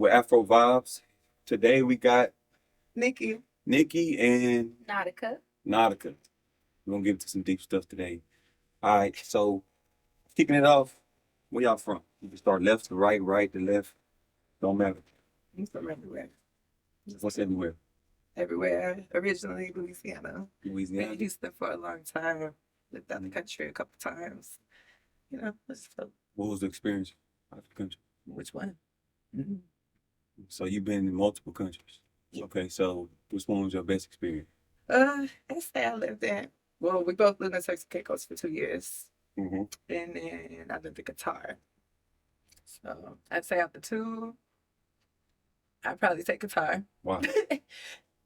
with Afrovibes. Today we got Nikki. Nikki and Nautica. Nautica. We're gonna get into some deep stuff today. All right, so kicking it off, where y'all from? You can start left to right, right to left. Don't matter. I'm from everywhere. What's everywhere? Everywhere. Originally Louisiana. Been Louisiana. in Houston for a long time. Lived out the country a couple times. It's fun. What was the experience out of the country? Which one? Mhm. So you've been in multiple countries. Okay, so which one was your best experience? I say I lived in. Well, we both lived in Turks and Caicos for 2 years, Mm-hmm. and then I lived in Qatar. So I'd say out the two, I'd probably take Qatar. Wow.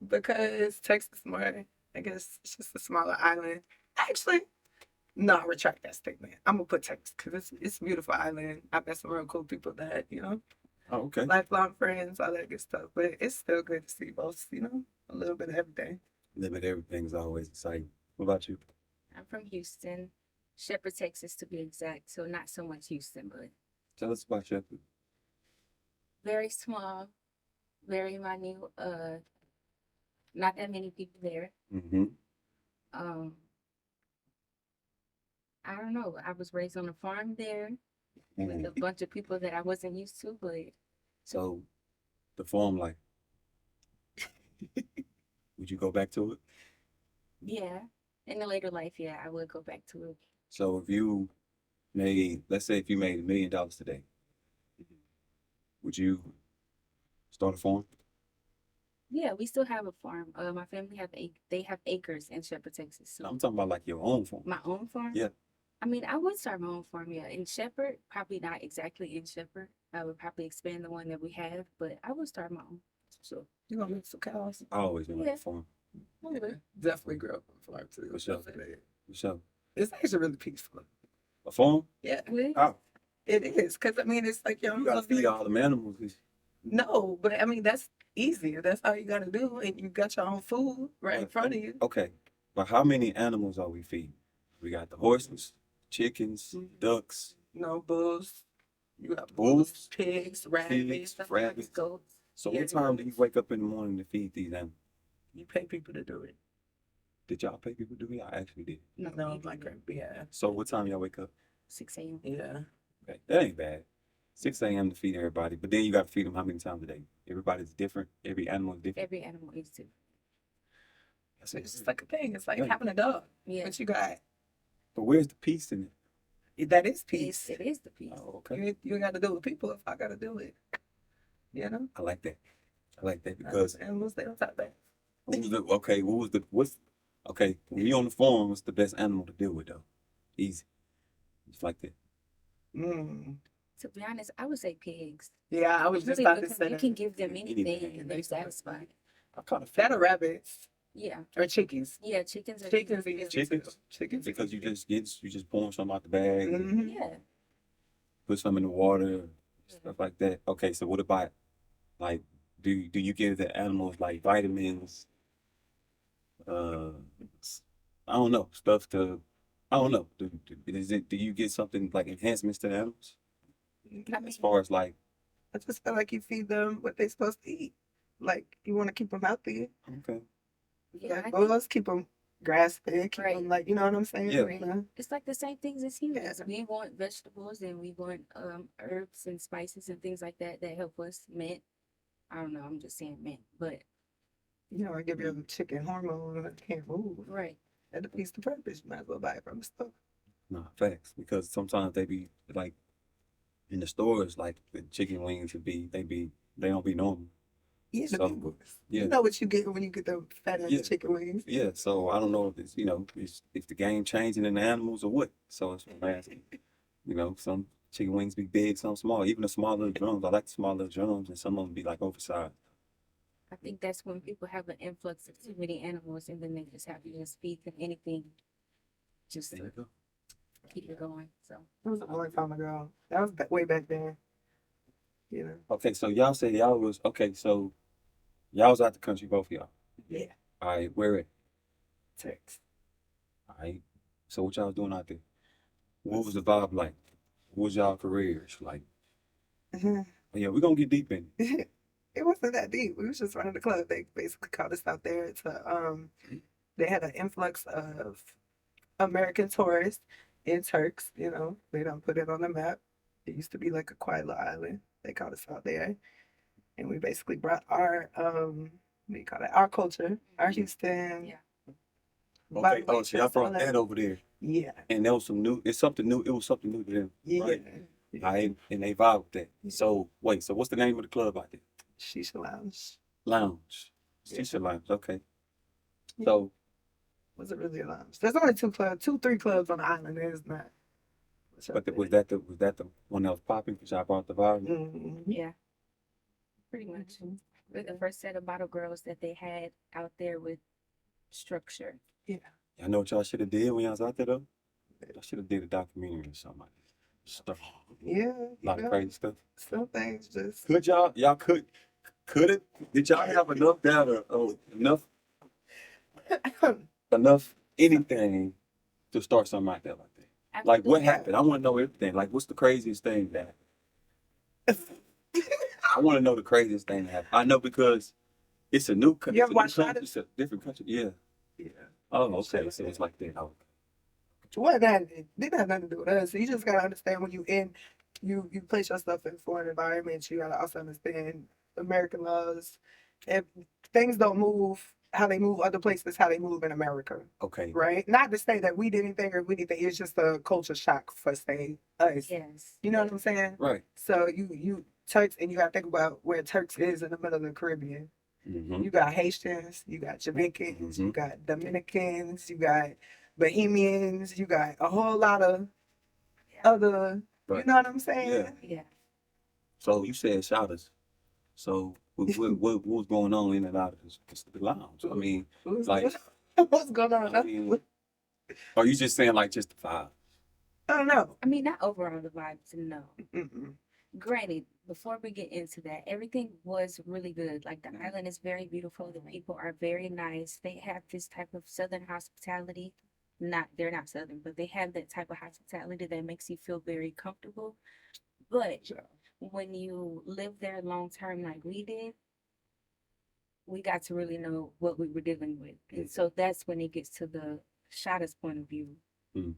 Because Texas more, I guess it's just a smaller island. Actually, no, I retract that statement. I'm gonna put Texas because it's a beautiful island. I met some real cool people that, Oh, okay. lifelong friends, all that good stuff. But it's still good to see both, a little bit of everything. Living everything is always exciting. What about you? I'm from Houston, Shepherd, Texas to be exact. So not so much Houston, but Tell us about Shepherd. very small, very minute. Not that many people there. Mm-hmm. Um, I don't know. I was raised on a farm there with a bunch of people that I wasn't used to, but So the farm life. Would you go back to it? yeah. In the later life, yeah, I would go back to it. So if you made, let's say if you made $1 million today, would you start a farm? Yeah, we still have a farm. My family they have acres in Shepherd, Texas. So I'm talking about like your own farm. my own farm. Yeah. I mean, I would start my own farm, yeah. In Shepherd, probably not exactly in Shepherd. I would probably expand the one that we have, but I would start my own. So, You're gonna meet some cows. I always been like Yeah. a farm. Definitely grew up on a farm too. For sure. For sure. It's actually really peaceful. A farm? Yeah, really? Oh, it is. Because, it's like, you gotta feed all the animals. No, but that's easy. That's all you gotta do. And you got your own food right in front of you. Okay. But how many animals are we feeding? We got the horses, chickens, ducks, Bulls. You got Bulls, bulls, pigs, rabbits, rabbits. Goats. So Yeah, what time do you wake up in the morning to feed these animals? You pay people to do it. Did y'all pay people to do it? I actually did. No, like, yeah. So what time y'all wake up? 6 a.m. Yeah. Okay. That ain't bad. 6 a.m. to feed everybody. But then you got to feed them how many times a day? Everybody's different. Every animal is different. Every animal is different. So it's just like a thing. It's like Yeah. having a dog. Yeah. But you got, But where's the peace in it? that is peace. It is the piece. Oh, okay. You ain't got to deal with people if I got to do it. I like that. I like that because Animals, they don't talk back. when you're on the farm, what's the best animal to deal with though? Easy. Just like that. Mm. To be honest, I would say pigs. Yeah, I was just Really, about to because say you that. can give them anything Anything. and they're satisfied. I kind of That or rabbits Yeah. or chickens. Yeah, chickens are Chickens are easy Chickens? too. Chickens. because you just pour some out the bag, Mm-hmm. Yeah. put some in the water, stuff like that. Okay, so what about like do you give the animals like vitamins? I don't know stuff to. I don't know. Do you get something like enhancements to the animals I mean, as far as like I just feel like you feed them what they're supposed to eat. Like, you want to keep them healthy. okay yeah, I Bulls, keep them grass fed, keep Right. them, like, you know what I'm saying? Yeah. You know? it's like the same things as humans. Yeah. We want vegetables and we want herbs and spices and things like that that help us mint. I don't know, I'm just saying mint, but I give your chicken hormone and it can't move. right. That defeats the purpose. You might as well buy it from the store. no facts because sometimes they be like in the stores like the chicken wings they don't be normal. Yeah, the So, people. yeah. You know what you get when you get the fat ass Yeah. chicken wings. Yeah, so I don't know if it's if the game changing in the animals or what. So it's what I'm asking. Some chicken wings be big, some small. Even the small little drums, I like the small little drums, and some of them be like oversized. I think that's when people have an influx of too many animals and then they just have to just feed them anything just There you to go. keep it going. So That was a long time ago. That was way back then. Okay, so y'all say y'all was so y'all was out the country, both of y'all. Yeah. All right, where at? Text. All right. So what y'all was doing out there? What was the vibe like? What was y'all careers like? Yeah, we're gonna get deep in it. It wasn't that deep. We was just running the club. They basically called us out there to they had an influx of American tourists and Turks, you know. They don't put it on the map. It used to be like a quiet little island. They called us out there. And we basically brought our what do you call it? Our culture, our Houston. Yeah. Okay. Oh, so y'all brought that over there. Yeah. And there was some new. It's something new. It was something new to them. Yeah. Right. Yeah. And they vibe with that. Yeah. So wait. So what's the name of the club out there? Shisha Lounge. Lounge. Yeah. Shisha Lounge. Okay. Yeah. So Was it really a lounge? There's only 3 clubs on the island. There's not. but was that the one that was popping? Because I brought the vibe. Mm-hmm. Yeah, pretty much. We're the first set of bottle girls that they had out there with structure. Yeah. Y'all know what y'all should have did when y'all was out there though? Y'all should have did a documentary or something like that. Stuff. Yeah. A lot of crazy stuff. Some things just. Could y'all could it? Did y'all have enough data or enough anything to start something out there like that? Like what Absolutely. happened? I want to know everything. Like what's the craziest thing that I want to know the craziest thing that happened. I know because it's a new country. You ever watched It's a different country. Yeah. Yeah. Oh, okay. So it's like that. Oh. What that didn't have nothing to do with us. You just gotta understand when you place yourself in foreign environments, you gotta also understand American laws. If things don't move how they move other places, how they move in America. Okay. Right? Not to say that we did anything or we did anything, it's just a culture shock for say us. Yes. You know what I'm saying? Right. So you Turks and you gotta think about where Turks is in the middle of the Caribbean. Mm-hmm. You got Haitians, you got Jamaicans, you Mhm. got Dominicans, you got Bohemians, you got a whole lot of other, you Right. know what I'm saying? Yeah. Yeah. So you said shouters. So what was going on in and out of the lounge? I mean, like, What's going on? I mean, are you just saying like just the vibe? I don't know. I mean, not overall the vibes, no. Mm-mm. Granted, before we get into that, everything was really good. Like the island is very beautiful. The people are very nice. They have this type of southern hospitality. They're not southern, but they have that type of hospitality that makes you feel very comfortable. But when you live there long term like we did, we got to really know what we were dealing with. And so that's when it gets to the shotter's point of view. Mm.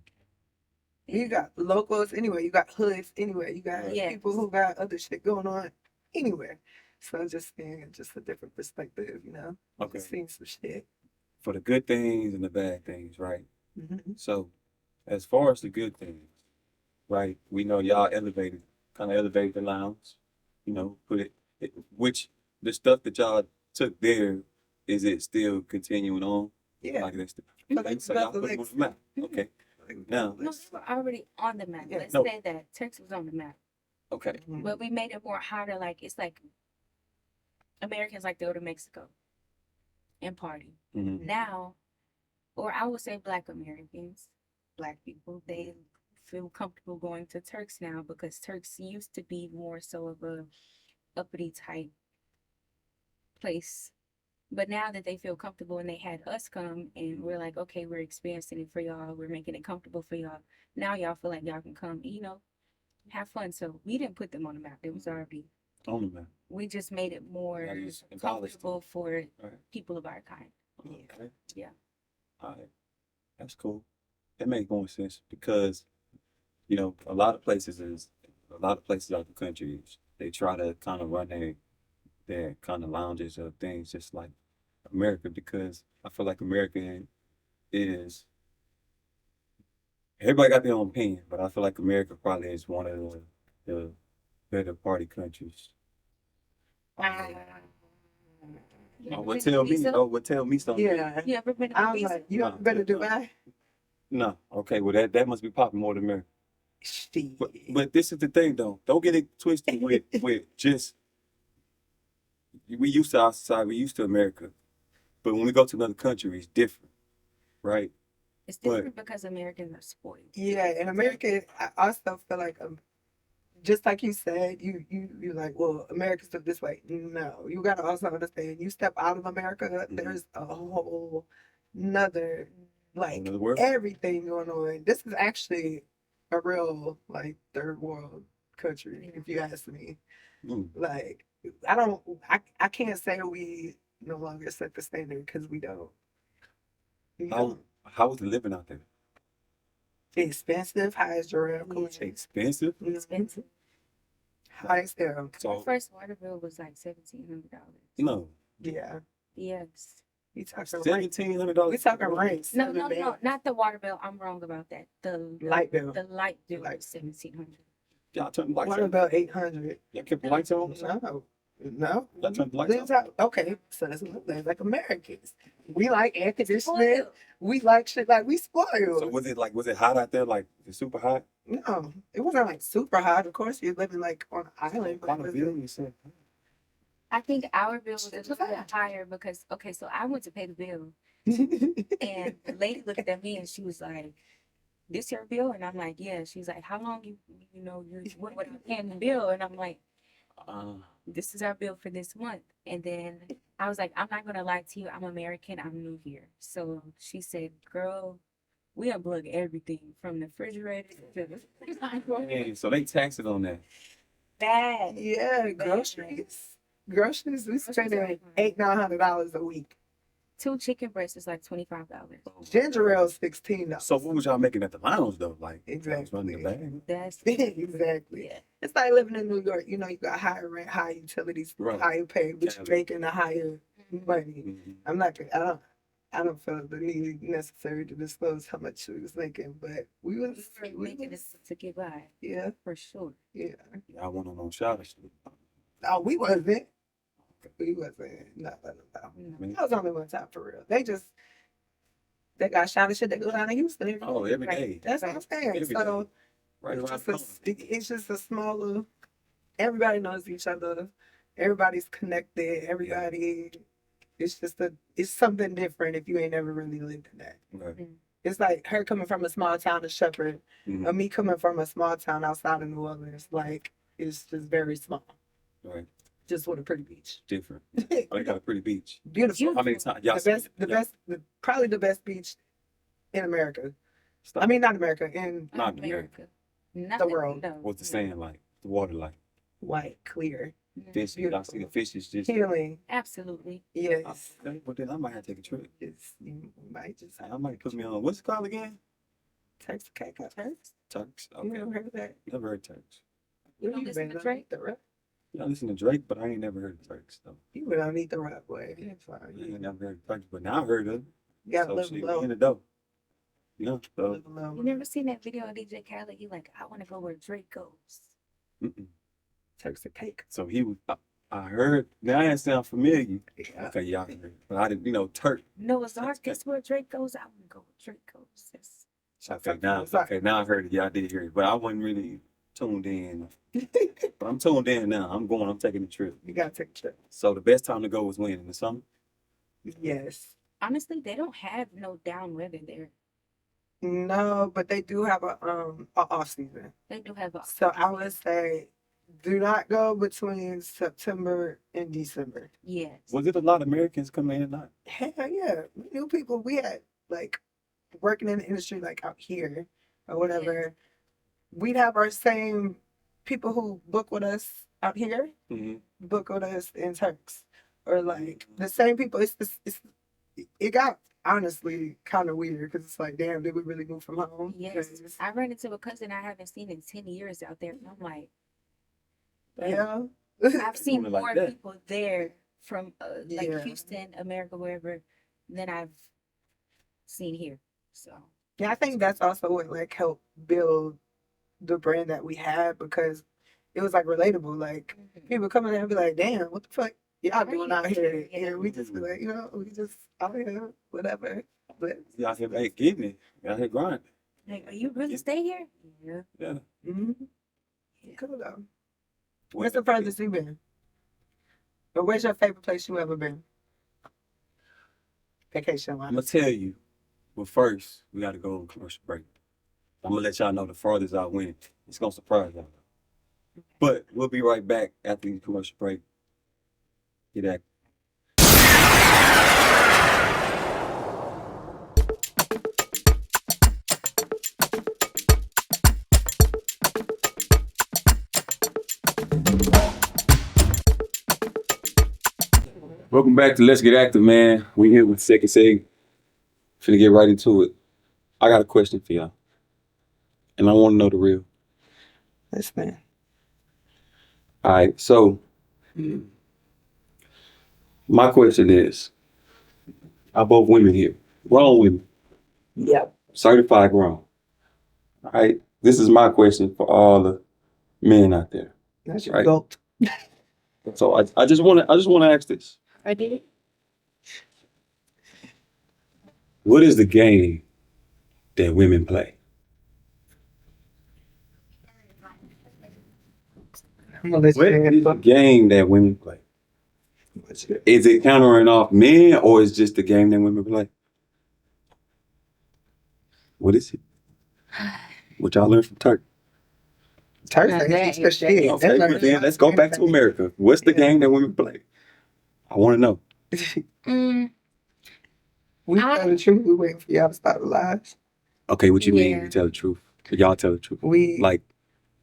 You got locals anyway, you got hoods anyway, you got Yes. people who got other shit going on anywhere. So just seeing just a different perspective, you know? Okay. Just seeing some shit. For the good things and the bad things, right? Mm-hmm. So, as far as the good things, right? We know y'all kind of elevated the lounge. You know, which the stuff that y'all took there, is it still continuing on? Yeah. Like that's Okay, so y'all put it on the map. Okay. Now, No, we were already on the map. Yeah. Let's No. say that Texas was on the map. okay. Mhm. But we made it more harder. Like, it's like Americans like to go to Mexico and party. Mm-hmm. Now, or I would say Black Americans, Black people, they feel comfortable going to Turks now because Turks used to be more so of a uppity type place. But now that they feel comfortable and they had us come and we're like, okay, we're experiencing it for y'all, we're making it comfortable for y'all. Now y'all feel like y'all can come, you know, have fun. So we didn't put them on the map. It was already, On the map. we just made it more Y'all just embellished comfortable for Right. people of our kind. Okay. Yeah. All right. That's cool. That makes more sense because, you know, a lot of places out the country, they try to kind of run their kind of lounges or things just like America because I feel like America is everybody got their own opinion, but I feel like America probably is one of the better party countries. You ever What been to tell me? Ibiza? Oh, what tell me something? Yeah. You ever been to I was Ibiza? like, you ever been to Dubai? No. Okay. Well, that must be popping more than America. Shit. But this is the thing, though. Don't get it twisted with just we used to our society, we used to America, but when we go to another country, it's different, right? It's different because Americans are spoiled. Yeah, in America, I also feel like just like you said, you like, well, America's still this way. No, you gotta also understand. You step out of America, there's a whole nother like Another world. everything going on. This is actually a real like third world country, if you ask me. Mm. Like, I can't say we no longer set the standard because we don't. We How don't. how was the living out there? Expensive, high as Jarrell Coochie. Expensive. Expensive. High as hell. Our So first water bill was like $1,700. no, Yeah. Yes. We talking rent. $1,700. We talking rents. No, no, no, not the water bill. I'm wrong about that. Light bill. The light bill Light. was 1,700. Y'all turned the lights What on. about 800? Y'all kept the lights on. No. Y'all turned the lights on. Okay, so that's like Americans. We like air conditioning. Spoiled. We like shit like we So spoiled. was it hot out there? Like it's super hot? No, it wasn't like super hot. Of course, you're living like on an island. But On the bill, you said. I think our bill was a little bit higher because, okay, so I went to pay the bill and the lady looked at me and she was like, "This your bill?" And I'm like, "Yeah." She's like, "How long you went without paying the bill?" And I'm like, "This is our bill for this month." And then I was like, "I'm not gonna lie to you. I'm American. I'm new here." So she said, "Girl, we unplug everything from the refrigerator to the Yeah, so they tax it on that. bad." Yeah, groceries. Groceries, we spending $800-900 a week. 2 chicken breasts is like $25. Ginger ale's $16. So what was y'all making at the lounge though? Like y'all was running the Exactly. bag? That's Exactly. yeah. It's like living in New York. You know, you got higher rent, higher utilities, Right. higher pay, but you're Cali. making a higher money. Mhm. I'm not. I don't feel the need necessary to disclose how much we was making, but we We was. were making this to get by Yeah, for sure. yeah. Y'all went on shower shit. Oh, we wasn't. We wasn't. Not letting them out. No. That was only one time for real. They got shot and shit. They go down to Houston. Every Oh, day. every day. That's what I'm saying. Every So day. Right it's around just, the a, corner. it's just a smaller. Everybody knows each other. Everybody's connected. Everybody. It's something different if you ain't ever really lived in that. Right. It's like her coming from a small town in Shepherd, Mhm. or me coming from a small town outside of New Orleans. Like, it's just very small. Right. Just with a pretty beach. Different. Oh, they got a pretty beach. Beautiful. How many times y'all Probably the best beach in America. Stop. I mean, not America, in Not America. Not The world. No. What's the sand like? The water like? white, clear, Fish. Y'all see the fish is just. healing. Absolutely. Yes. Okay, well then I might have to take a trip. You might just I might put me on. What's it called again? Turks and Caicos. Turks. You Okay. never heard of that? Never heard Turks. You don't You listen been to Drake? underneath the rock. Yeah, I listen to Drake, but I ain't never heard of Turks though. You been underneath the rock, boy. That's I fine. ain't never heard of Turks, but now I heard of it. You gotta So live shit, low. we in the dough. Yeah. So. Live low. You never seen that video of DJ Khaled? He like, I want to go where Drake goes. Mm-mm. Turks and Caicos. So he was. I heard. Now that sound familiar. Yeah. Okay, y'all heard, but I didn't. Turk. Noah's Ark is where Drake goes. I want to go where Drake goes. Yes. Okay, now I heard it. Yeah, I did hear it, but I wasn't really tuned in. But I'm tuned in now. I'm taking a trip. You gotta take a trip. So the best time to go was when? In the summer? Yes. Honestly, they don't have no down weather there. No, but they do have a off season. They do have a. So I would say do not go between September and December. Yes. Was it a lot of Americans coming in or not? Hell yeah. We knew people we had like working in the industry like out here or whatever. We'd have our same people who book with us out here Mm-hmm. book with us in Turks. Or like the same people. It got honestly kind of weird because it's like, damn, did we really move from home? Yes. 'Cause, I ran into a cousin I haven't seen in 10 years out there. And I'm like, yeah. I've seen Something like more that. people there from like Yeah. Houston, America, wherever, than I've seen here. So Yeah, I think that's also what like helped build the brand that we had because it was like relatable. Like people come in there and be like, damn, what the fuck y'all doing out here? Yeah. And we just be like, we just out here, whatever. But Y'all here, hey, getting it. Y'all here grinding. like, are you really stay here? Yeah. Yeah. mm-hmm. Yeah. Cool though. Where's the furthest you been? Or where's your favorite place you ever been? Vacation I'm wise. gonna tell you, but first we gotta go on commercial break. I'm gonna let y'all know the farthest I went. It's gonna surprise y'all. But we'll be right back after the commercial break. Get that. Welcome back to Let's Get Active, man. We here with second segment. Finna get right into it. I got a question for y'all. And I want to know the real. Listen. All right, so my question is, are both women here? Grown women, Yep. certified grown. All right, this is my question for all the men out there. That's your Right. goat. So I just want to ask this: I did it. what is the game that women play? I'm gonna let What you is the answer. game that women play? Is it countering off men, or is it just the game that women play? What is it? What y'all learn from Turk? Turks Now ain't that teach is- us shit. that is- Okay, That's well, then let's go back to America. What's the Yeah. game that women play? I want to know. Mm, We tell the truth. We waiting for y'all to stop the lies. Okay, what you mean? Yeah. We tell the truth. Y'all tell the truth. We Like,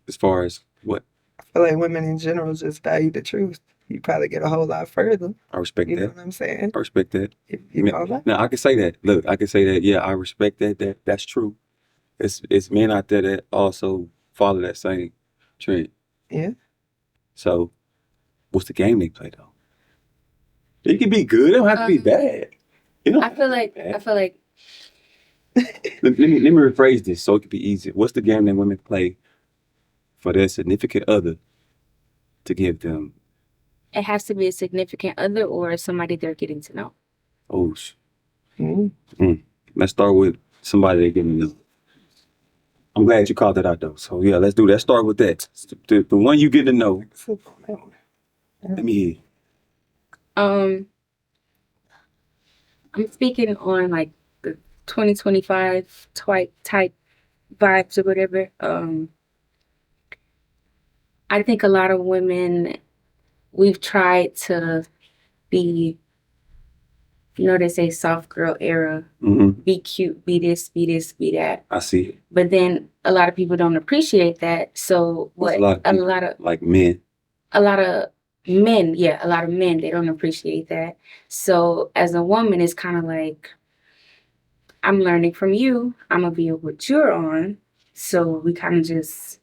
as far as what? I feel like women in general just value the truth. You probably get a whole lot further. I respect You know that. what I'm saying? I respect that. If you Yeah. know that. Now I can say that. Look, I can say that. Yeah, I respect that. That's true. It's men out there that also follow that same trend. Yeah. So, what's the game they play though? It can be good. It don't have to be bad. You know. I feel like Let me rephrase this so it can be easier. What's the game that women play for their significant other to give them? it has to be a significant other or somebody they're getting to know. Oh, Mm-hmm. let's start with somebody they're getting to know. I'm glad you called that out though. So yeah, let's do that. Let's start with that. The one you get to know. Let me hear. I'm speaking on like the 2025 type vibes or whatever. I think a lot of women, we've tried to be, they say soft girl era, Mm-hmm. be cute, be this, be that. I see it. But then a lot of people don't appreciate that. So What's what? a lot of like men. A lot of men, yeah, a lot of men, they don't appreciate that. So as a woman, it's kind of like, I'm learning from you. I'm gonna be what you're on. So we kind of just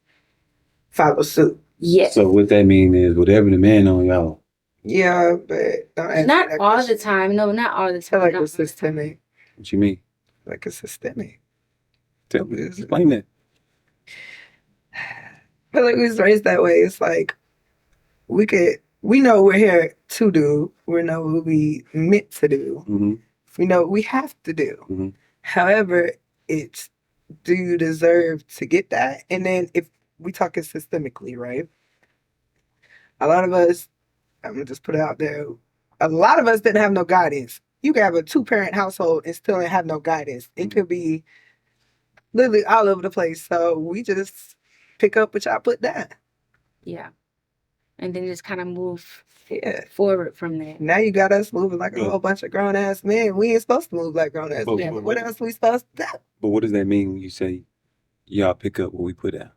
Follow suit. yes. So what that mean is whatever the man on y'all. Yeah, but don't ask me Not that all question. the time. No, not all the I feel time. like not it's all the time. systemic. What you mean? Like it's systemic. Tell me. Explain that. I feel like we was raised that way. It's like we know we're here to do. We know what we meant to do. Mm-hmm. We know what we have to do. Mm-hmm. However, it's do you deserve to get that? And then if we talking systemically, right? A lot of us, I'm gonna just put it out there. A lot of us didn't have no guidance. You could have a 2-parent household and still ain't have no guidance. It could be literally all over the place. So we just pick up what y'all put down. Yeah. And then just kind of move Yeah. forward from there. Now you got us moving like a Yeah. whole bunch of grown ass men. We ain't supposed to move like grown ass But- men. but- What else we supposed to do? But what does that mean when you say y'all pick up what we put out?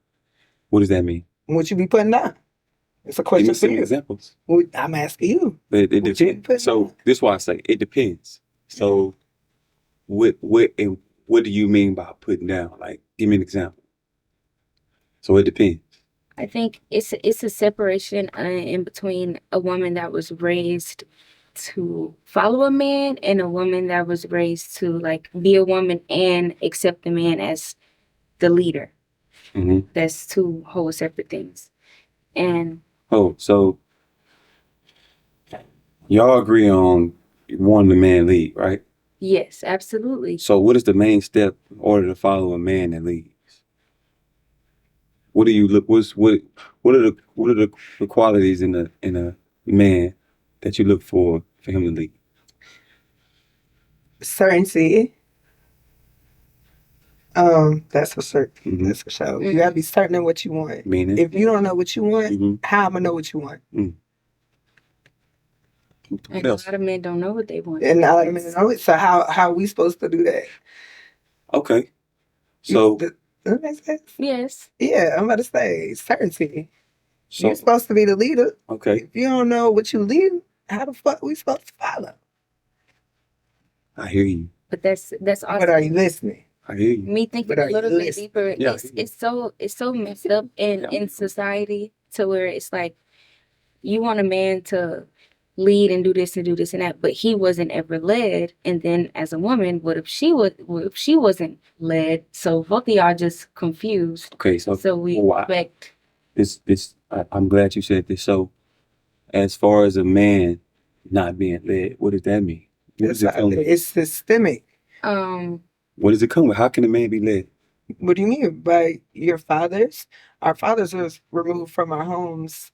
What does that mean? What you be putting down? It's a Give question me for some you. examples. I'm asking you. But it What you depends. putting So out? this is why I say it depends. So what do you mean by putting down? Like, give me an example. So it depends. I think it's a separation in between a woman that was raised to follow a man and a woman that was raised to like be a woman and accept the man as the leader. Mm-hmm. That's two whole separate things. And Oh, so y'all agree on wanting the man lead, right? yes, absolutely. So what is the main step in order to follow a man that leads? What do you look? What are the qualities in a man that you look for him to lead? Certainty. That's for certain. Mhm. That's for sure. You gotta be certain of what you want. Meaning? If you don't know what you want, Mhm. how am I know what you want? And What a else? lot of men don't know what they want. And I don't even know it. So how are we supposed to do that? Okay. So Does that make sense? Yes. Yeah, I'm about to say certainty. so You're supposed to be the leader. okay. If you don't know what you lead, how the fuck we supposed to follow? I hear you. But that's also But are you listening? I hear you. me thinking But are a you little bit listening? deeper. Yeah. It's so messed up in society to where it's like you want a man to lead and do this and do this and that, but he wasn't ever led. And then as a woman, what if she wasn't led? So both of y'all just confused. Okay, so We why? expect I'm glad you said this. So, as far as a man not being led, what does that mean? What does it come with? It's systemic. What does it come with? How can a man be led? What do you mean by your fathers? Our fathers was removed from our homes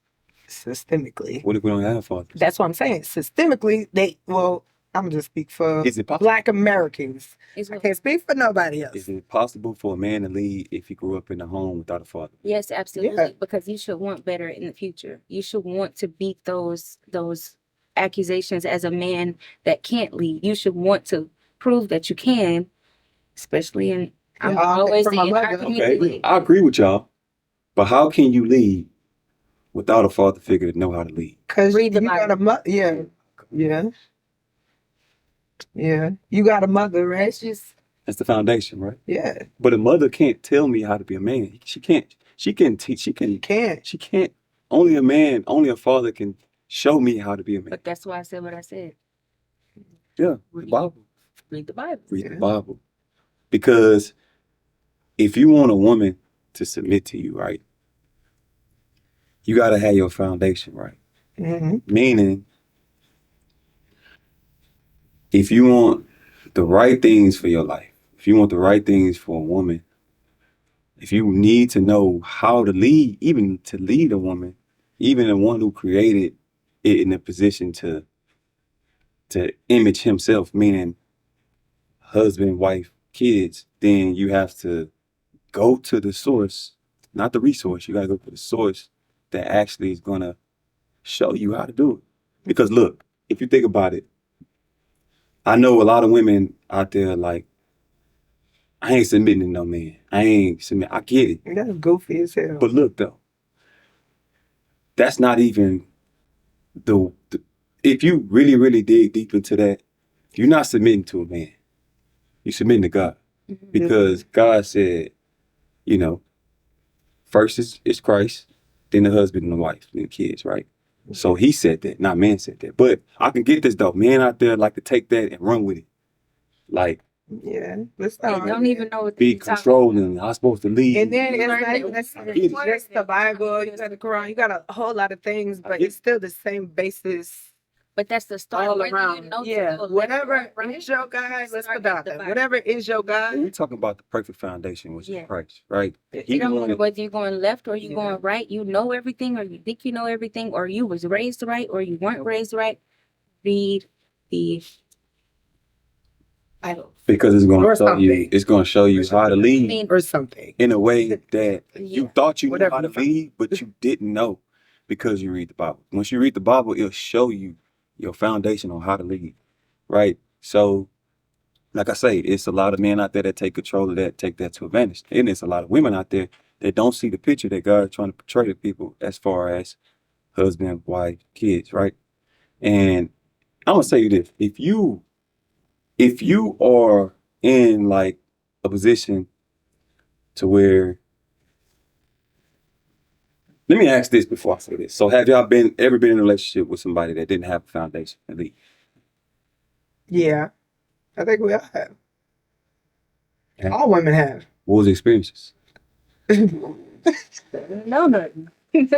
systemically. What if we don't have fathers? That's what I'm saying. Systemically, I'm gonna just speak for Is it possible? Black Americans. is I can't speak for nobody else. Is it possible for a man to lead if he grew up in a home without a father? yes, absolutely. Yeah. Because you should want better in the future. You should want to beat those accusations as a man that can't lead. You should want to prove that you can, especially in I'm Yeah, always from my saying our mother. community. Okay, I agree with y'all. But how can you lead without a father figure to know how to lead? Because Read the you got Bible. yeah. You got a mother, right? It's just That's the foundation, right? Yeah. But a mother can't tell me how to be a man. She can't. She can teach. She can. You can't. She can't. Only a man, only a father can show me how to be a man. but that's why I said what I said. Yeah, the Bible. Read the Bible. Read the Yeah. Bible. Because if you want a woman to submit to you, right, you got to have your foundation right. Mm-hmm. Meaning, if you want the right things for your life, if you want the right things for a woman, if you need to know how to lead, even to lead a woman, even the one who created it in a position to image himself, meaning husband, wife, kids, then you have to go to the source, not the resource. You got to go to the source that actually is going to show you how to do it. Because look, if you think about it, I know a lot of women out there like, I ain't submitting to no man. I get it. That's goofy as hell. But look though, that's not even the if you really, really dig deep into that, you're not submitting to a man. You're submitting to God. Because God said, you know, first is Christ, then the husband and the wife, then the kids, right? So he said that, not man said that. But I can get this though. Men out there like to take that and run with it. Like, Yeah. Let's They not don't even know what be they're talking controlling. I'm supposed to lead. And then You learn it's that like, with it's just the Bible, you got the Quran, you got a whole lot of things, but it's still the same basis But that's the start. all Whether around. you know to Yeah. go left Whatever or right, is your guide, let's start put out with the that. Bible. Whatever is your guide, We're talking about the perfect foundation, which Yeah. is Christ, right? it It don't matter wanted- whether you're going left or you're Yeah. going right. You know everything, or you think you know everything, or you was raised right, or you weren't raised right. Read the Bible. Because it's going Or to show you, something. it's going to show you how to I lead mean, or something. in a way that you yeah. thought you knew Whatever how to you find. lead, but you didn't know because you read the Bible. Once you read the Bible, it'll show you your foundation on how to lead, right? So, like I say, it's a lot of men out there that take control of that, take that to advantage. And it's a lot of women out there that don't see the picture that God's trying to portray to people as far as husband, wife, kids, right? And I'm gonna say this: if you are in like a position to where, let me ask this before I say this. So have y'all ever been in a relationship with somebody that didn't have a foundation at least? Yeah. I think we all have. Yeah. All women have. What was the experiences? No, nothing. What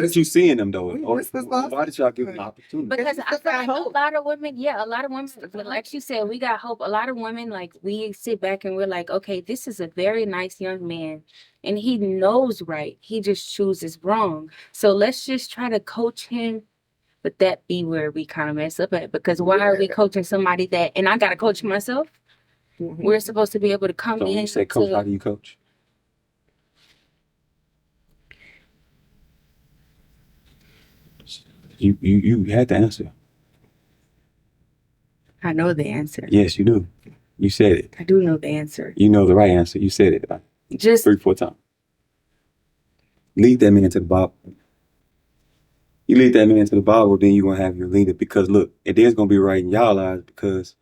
did you see in them though? We Or missed this last why did y'all give them an opportunity? Because I Just feel got like hope. a lot of women, a lot of women, but like you said, we got hope. A lot of women, like we sit back and we're like, okay, this is a very nice young man and he knows right. He just chooses wrong. So let's just try to coach him. But that be where we kind of mess up at, because why are we Yeah. coaching somebody that, and I got to coach myself. Mhm. We're supposed to be able to come So when in you say coach, to- how do you coach? You had the answer. I know the answer. Yes, you do. You said it. I do know the answer. You know the right answer. You said it like Just 3-4 times. Lead that man to the Bible. You lead that man to the Bible, then you're gonna have your leader. Because look, it is gonna be right in y'all eyes because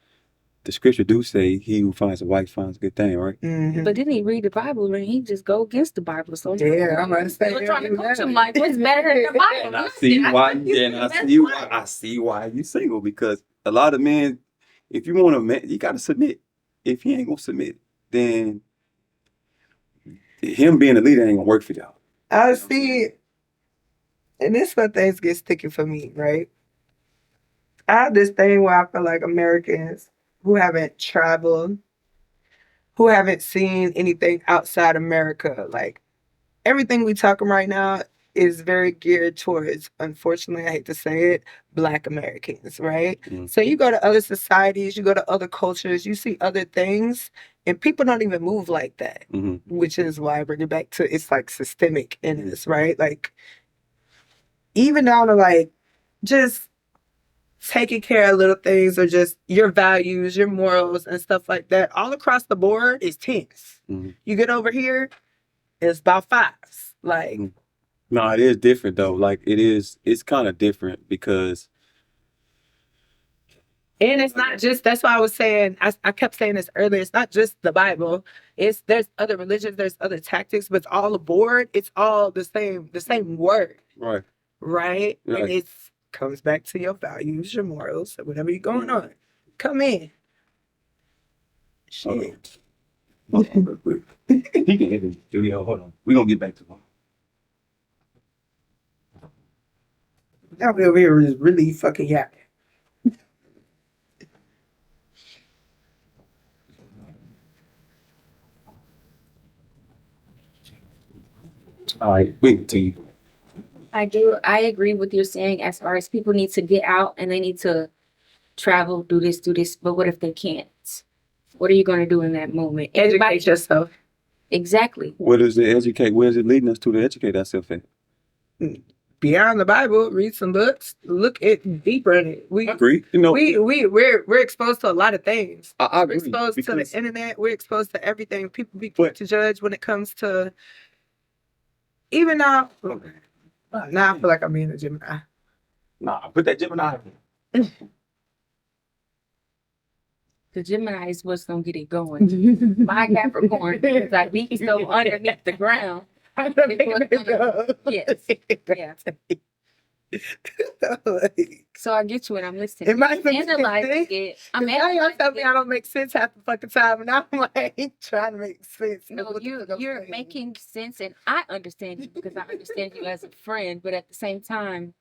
the scripture do say he who finds a wife finds a good thing, right? Mhm. But didn't he read the Bible and he just go against the Bible? So Yeah, I'm gonna say we're trying to coach that. him like, what's better than the Bible? And I Listen, see why. think And I that's see right. why. I see why you single because a lot of men, if you want a man, you gotta submit. If he ain't gonna submit, then him being a leader ain't gonna work for y'all. I see, and this where things get sticky for me, right? I have this thing where I feel like Americans who haven't traveled, who haven't seen anything outside America, like everything we talking right now is very geared towards, unfortunately, I hate to say it, Black Americans, right? Mm. So you go to other societies, you go to other cultures, you see other things, and people don't even move like that, which is why I bring it back to it's like systemic in this, right? Like, even down to like just taking care of little things or just your values, your morals, and stuff like that, all across the board is 10s. You get over here, it's about 5s. Like, No, it is different though. Like it's kind of different because and it's not just, that's why I was saying, I kept saying this earlier, it's not just the Bible. There's other religions, there's other tactics, but it's all aboard, it's all the same word. right. Right? Right. And it's comes back to your values, your morals, whatever you're going on. Come in. Shit. Hold on real quick. He can hit it. Julio, hold on. We're gonna get back to him. Now we over here is really fucking yapping. All right, we can continue. I agree with you saying as far as people need to get out and they need to travel, do this. But what if they can't? What are you going to do in that moment? Educate yourself. Exactly. What is it educate? Where is it leading us to educate ourselves at? Beyond the Bible, read some books, look at deeper in it. I agree. You know, we're exposed to a lot of things. I We're agree. exposed to the internet. We're exposed to everything. People be quick to judge when it comes to even now. Now I feel like I'm being a Gemini. Nah, put that Gemini. The Gemini is what's gonna get it going. My Capricorn, because I be so underneath the ground. Yes. Yeah. So I get you and I'm listening. It might be analyzing it. I'm now y'all tell me analyzing I don't make sense half the fucking time, and I'm like trying to make sense. No, you're making sense, and I understand you because I understand you as a friend. But at the same time,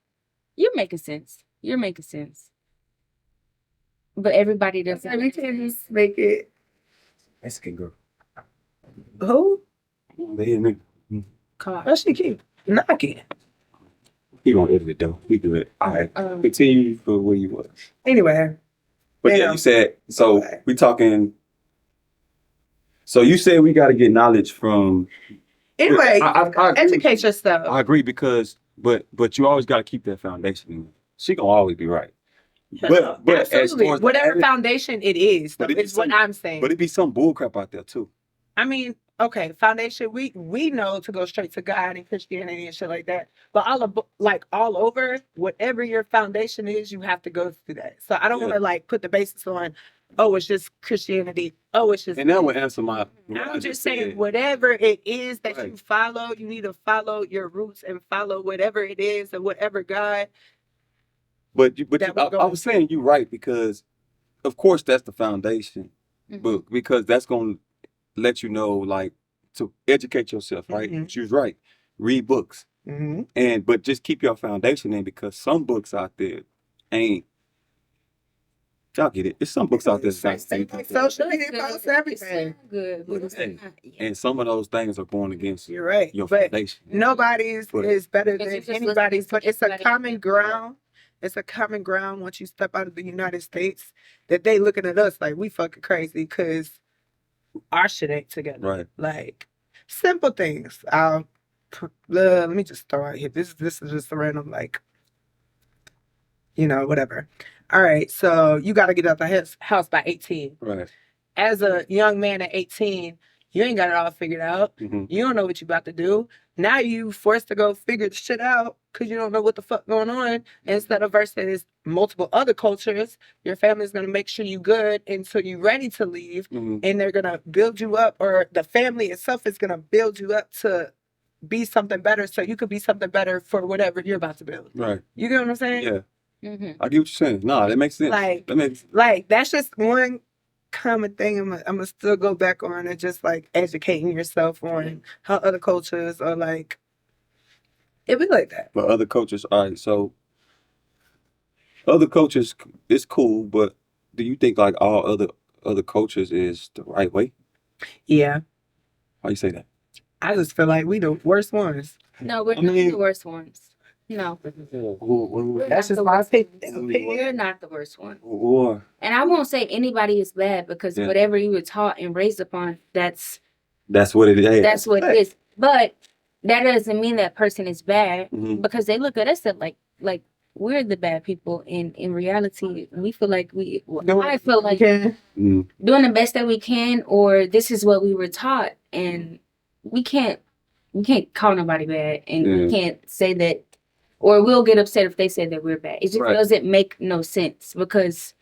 you're making sense. You're making sense. But everybody doesn't. We can just make it. Mexican girl. Who? They in there. God, she keep knocking. He gonna edit it though. We do it. All right. Continue for where you was. Anyway. But yeah, you said so. We talking. So you said we got to get knowledge from. Anyway, I educate yourself. I agree because, but you always got to keep that foundation. She gonna always be right. But absolutely, whatever foundation it is, is what I'm saying. But it be some bullcrap out there too. I mean, okay, foundation. We know to go straight to God and Christianity and shit like that. But all over, whatever your foundation is, you have to go through that. So I don't want to like put the basis on. Oh, it's just Christianity. Oh, it's just. And that would answer my. I'm just saying, whatever it is that you follow, you need to follow your roots and follow whatever it is and whatever God. But I was saying you're right because, of course, that's the foundation, but because that's gonna let you know, like, to educate yourself, right? Mm-hmm. She was right. Read books, but just keep your foundation in because some books out there ain't. Y'all get it. There's some books out there that social media posts everything. Good. And some of those things are going against your foundation. Nobody's is better than anybody's, but it's a common ground. It's a common ground once you step out of the United States that they looking at us like we fucking crazy because our shit ain't together. Right. Like simple things. Let me just throw out here. This is just a random like, whatever. All right, so you got to get out the house by 18. Right. As a young man at 18, You ain't got it all figured out. Mm-hmm. You don't know what you about to do. Now you forced to go figure the shit out because you don't know what the fuck going on. Instead of versus multiple other cultures, your family's gonna make sure you good until you ready to leave, Mm-hmm. and they're gonna build you up, or the family itself is gonna build you up to be something better, so you could be something better for whatever you're about to build. Right. You get what I'm saying? Yeah. Mm-hmm. I get what you're saying. Nah, that makes sense. Like- that makes Like that's just one common thing I'm gonna still go back on, and just like educating yourself on how other cultures are like. It be like that. but other cultures. All right, so other cultures, it's cool, but do you think like all other cultures is the right way? Yeah, How you say that? I just feel like we the worst ones. No, we're I not mean- the worst ones. No, That's just my opinion. we're not the worst ones. Or And I won't say anybody is bad because Yeah. whatever you were taught and raised upon, that's what it is. that's what it is. But that doesn't mean that person is bad Mhm. because they look at us at like we're the bad people. And in reality, we feel like I feel like Mm. doing the best that we can, or this is what we were taught, and we can't call nobody bad, and Yeah. we can't say that, or we'll get upset if they say that we're bad. It just Right. doesn't make no sense because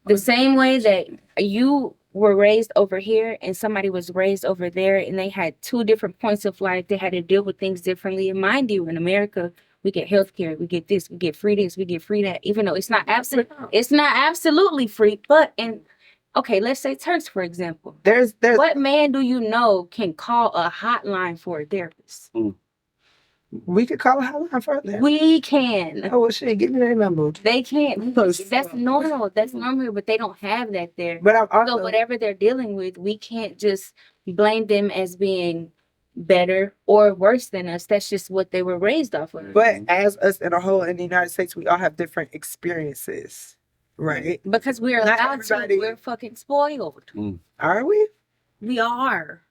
the same way that you were raised over here and somebody was raised over there, and they had two different points of life, they had to deal with things differently. And mind you, in America, we get healthcare, we get this, we get free this, we get free that, even though it's not absolutely free. But okay, let's say Turks, for example. There's What man do you know can call a hotline for a therapist? we could call a hotline for that. We can. Oh well, shit, give me their number. They can't. Oh, That's normal. That's normal, but they don't have that there. But I'm also So whatever they're dealing with, we can't just blame them as being better or worse than us. That's just what they were raised off of. But as us in a whole in the United States, we all have different experiences, right? Because we're Not allowed to. everybody- We're fucking spoiled. Are we? We are.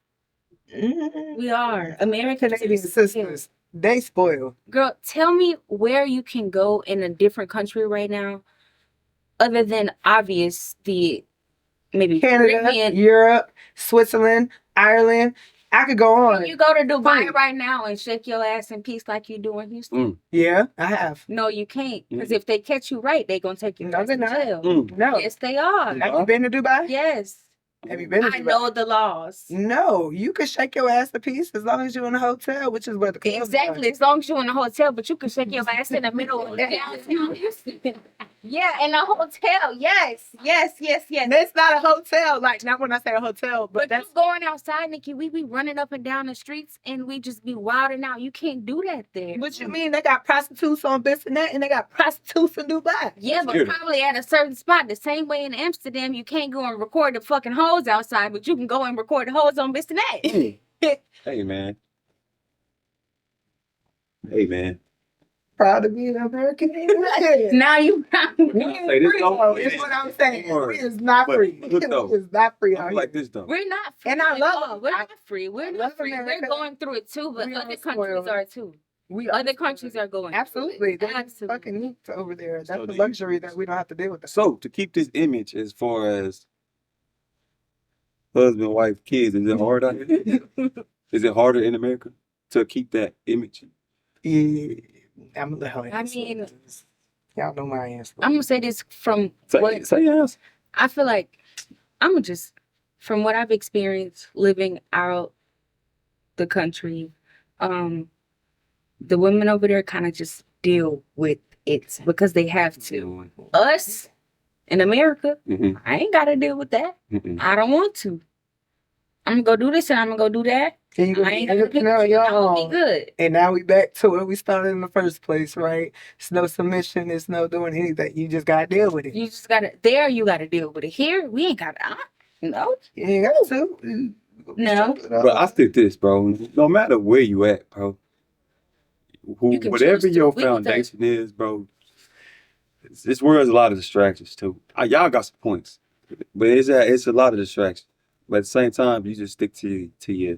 Mm-hmm. We are. Americans Canadian are spoiled. sisters, they spoil. Girl, tell me where you can go in a different country right now, other than obvious the maybe Canada, Caribbean. Europe, Switzerland, Ireland. I could go on. Can you go to Dubai Fine. right now and shake your ass in peace like you do in Houston? Yeah, I have. No, you can't. Because if they catch you right, they gonna take you No, to they're not. jail. No. Yes, they are. Have you been to Dubai? Yes. Have you been to I Dubai? know the laws. No, you can shake your ass to peace as long as you're in a hotel, which is where the clubs are. Exactly. As long as you're in a hotel, but you can shake your ass in the middle of downtown Houston. Yeah, in a hotel. Yes. Yes, yes, yes. That's not a hotel. Like, not when I say a hotel, but But that's you going outside, Nikki, we be running up and down the streets and we just be wilding out. You can't do that there. what you mean. They got prostitutes on Bissonnette and they got prostitutes in Dubai. Yeah, but Weird. probably at a certain spot. The same way in Amsterdam, you can't go and record the fucking hoes outside, but you can go and record the hoes on Bissonnette. Hey man. Hey man. Proud to be an American. Now you We Say ain't this free, though. though. It's what I'm saying. We is not But free. look, though, We is not free I out feel like here. this though. We're not free. And I at love- all. We're I- not free. We're I not love free. America. We're going through it too, but We other are countries spoiled. are too. We Other countries are going. Absolutely. They're Absolutely. fucking neat over there. That's So the do you- luxury that we don't have to deal with. That. So to keep this image as far as husband, wife, kids, is it hard out here? Is it harder in America to keep that image? Yeah, I'm the hell. I mean, y'all know my answer. I'm gonna say this from what Say yes. I feel like. I'm gonna just from what I've experienced living out the country. The women over there kind of just deal with it because they have to. Us in America, Mm-hmm. I ain't gotta deal with that. Mm-mm. I don't want to. I'm gonna go do this and I'm gonna go do that. Can you go? I ain't gotta do No, this. I'm y'all. gonna be good. And now we back to where we started in the first place, right? It's no submission. It's no doing anything. You just gotta deal with it. You just gotta there. You gotta deal with it. Here, we ain't gotta. No, You ain't got to. No. But I think this, bro. No matter where you at, bro. You can Whatever choose to. your We can foundation is, bro. This world's a lot of distractions too. Y'all got some points, but it's a lot of distractions. But at the same time, you just stick to your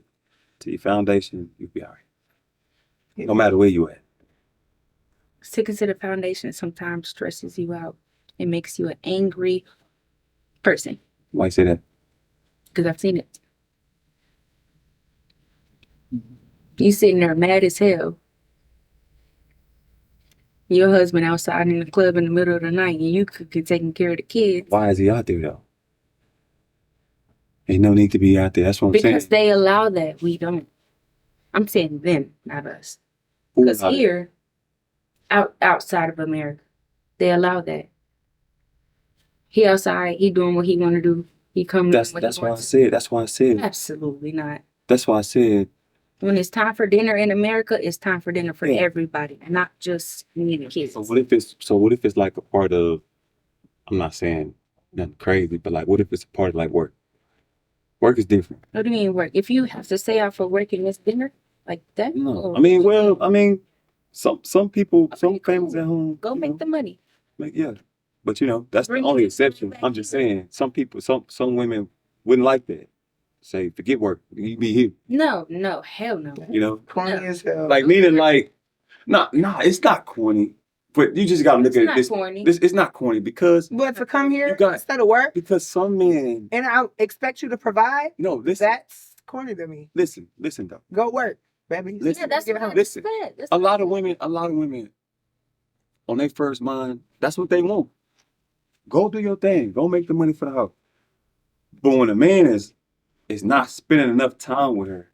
foundation. You'll be all right. No matter where you at. sticking to the foundation sometimes stresses you out. It makes you an angry person. Why you say that? Because I've seen it. You sitting there mad as hell. Your husband outside in the club in the middle of the night, and you could be taking care of the kids. Why is he out there though? Ain't no need to be out there. That's what I'm saying. Because they allow that. We don't. I'm saying them, not us. Who Because allowed it? here, outside of America, they allow that. He outside, he doing what he want to do. He coming. That's why I said. That's why I said. Absolutely not. That's why I said. When it's time for dinner in America, it's time for dinner for Yeah. everybody, not just me and the kids. So what if it's like a part of? I'm not saying nothing crazy, but like, what if it's a part of like work? Work is different. What do you mean work? If you have to stay out for work and it's dinner, like that? No, oh, I mean, some people, Okay, some families cool. at home Go make the money. yeah. But that's Bring the only it exception. back I'm just here. saying, some people, some women wouldn't like that. Say, forget work, you be here. No, hell no. You know, Corny No. as hell. like meaning like, nah, it's not corny. But you just gotta look It's at not this. corny. This it's not corny because But to come here You got- instead of work some men. and I expect you to provide, No, listen, that's corny to me. listen though. Go work, baby. Listen, Yeah, that's Get what home. I Listen, said. That's A what lot I of said. women, on their first mind, that's what they want. Go do your thing. Go make the money for the house. But when a man is not spending enough time with her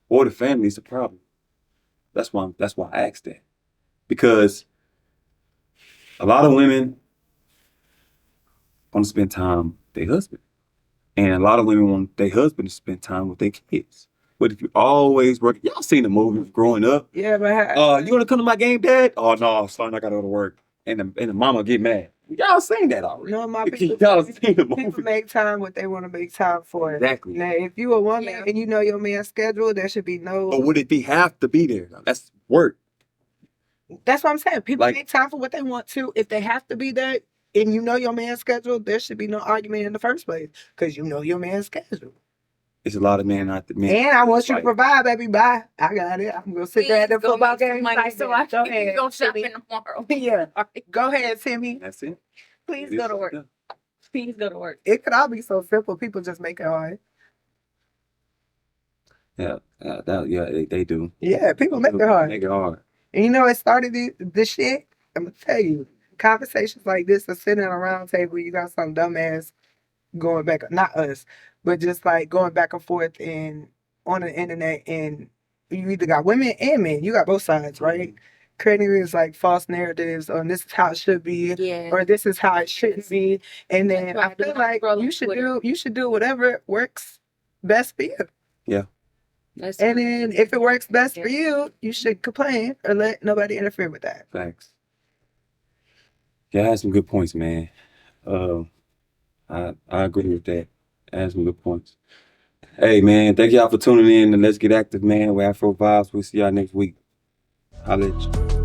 or the family, it's a problem. That's why I asked that. Because a lot of women want to spend time with their husband. And a lot of women want their husband to spend time with their kids. But if you always work, y'all seen the movies growing up. Yeah, but You wanna come to my game, Dad? Oh no, son, I gotta go to work. And the mama get mad. Y'all seen that already. no, my people, Y'all seen the people movie. make time what they want to make time for. Exactly. Now, if you a woman Yeah. and you know your man's schedule, there should be no. But would it be have to be there? That's work. That's what I'm saying. People Like- make time for what they want to. If they have to be there and you know your man's schedule, there should be no argument in the first place because you know your man's schedule. It's a lot of men out there. And I want you to like- provide, baby. Bye. I got it. I'm gonna sit there at the Go football make some game. money Like so that. I Go can ahead. go shopping Timmy. tomorrow. Yeah. Go ahead, Timmy. That's it. Please It go is. to work. Yeah. Please go to work. It could all be so simple. People just make it hard. Yeah, they do. Yeah, people make it hard. Make it hard. And you know, it started this shit. I'm gonna tell you, conversations like this are sitting at a round table. You got some dumbass going back, not us, but just like going back and forth and on the internet. And you either got women and men. You got both sides, right? Creating these like false narratives on this is how it should be, Yeah. or this is how it shouldn't be. And then That's why I I do feel not like scroll you on should Twitter. you should do whatever works best for you. That's And then if it works best for Yeah. you, you should complain or let nobody interfere with that. Facts. Yeah, I had some good points, man. I agree with that. I had some good points. Hey, man, thank y'all for tuning in and let's get active, man. We're Afrovibes. We'll see y'all next week. Holla at you.